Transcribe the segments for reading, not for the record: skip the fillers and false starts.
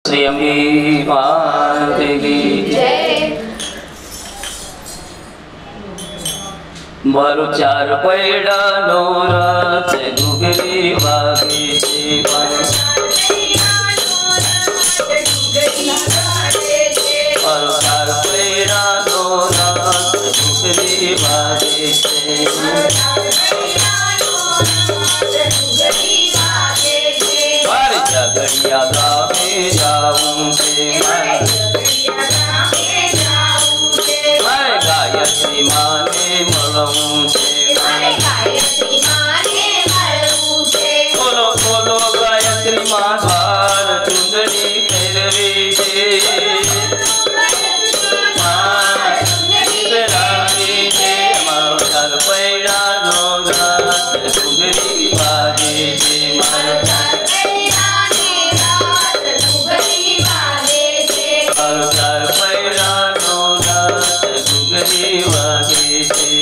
श्री अम्बे मात की जय। मारो चार पैड़ा नो रथ घुघरी वागे छे मारो चार पैड़ा नो रथ घुघरी वागे छे मारे जगड़िया गावे जाऊं छे मारे गायत्री माने मलऊं छे बोलो बोलो गायत्री मां द्वार चुंदड़ी फेरवी छे मारो चार पैड़ा नो रथ घुघरी वागे छे मारो चार पैड़ा नो रथ घुघरी वागे छे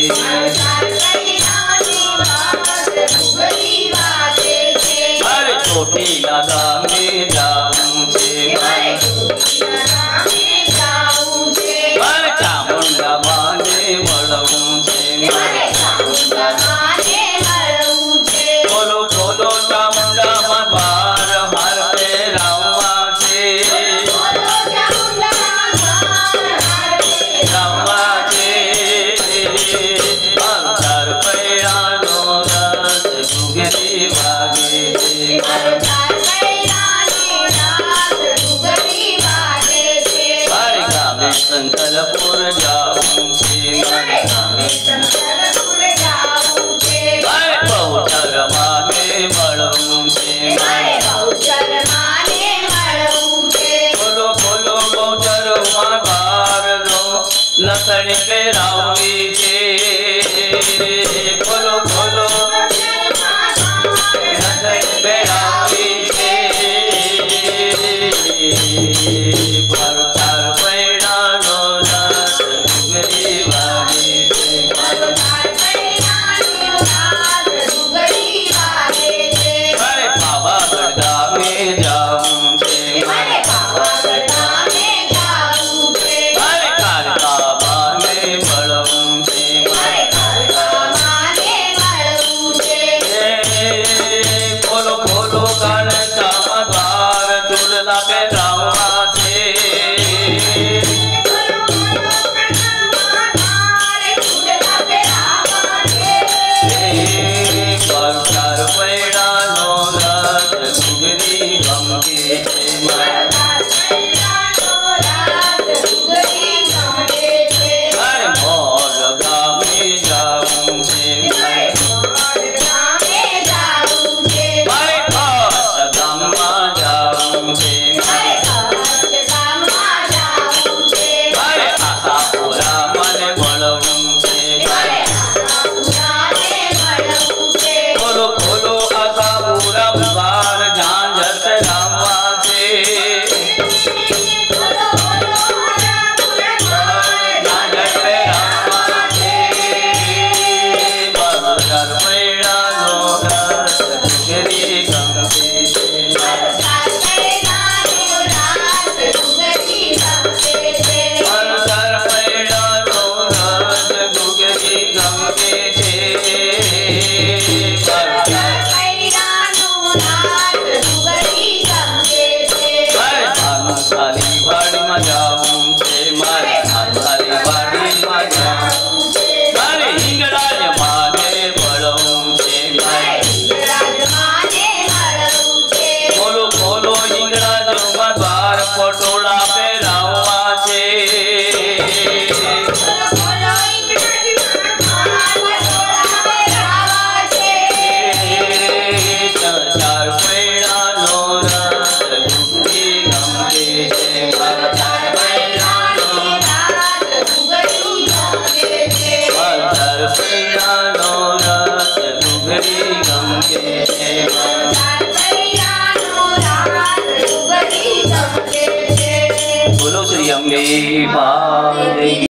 मारे चोटीला गामे जाऊं छे मारे चामुंडा माने मळऊं छे बोलो बोलो चामुंडा मां द्वार हार पेरावा छे रावा छे मारो चार पैड़ा नो रथ घुघरी वागे छे मारे गामे शंकरपुर जाऊं छे मारे बहुचर माने मळऊं छे बोलो बोलो बहुचर मां द्वार नो नथणी पेरावी छे बोलो बोलो नथणी पेरावी छे मारो चार पैड़ा नो रथ घुघरी वागे छे मारे पावागढ़ गामे जाऊं छे मारे कालिका माने मळऊं छे बोलो बोलो कालिका मां द्वार चूड़ला पेरावा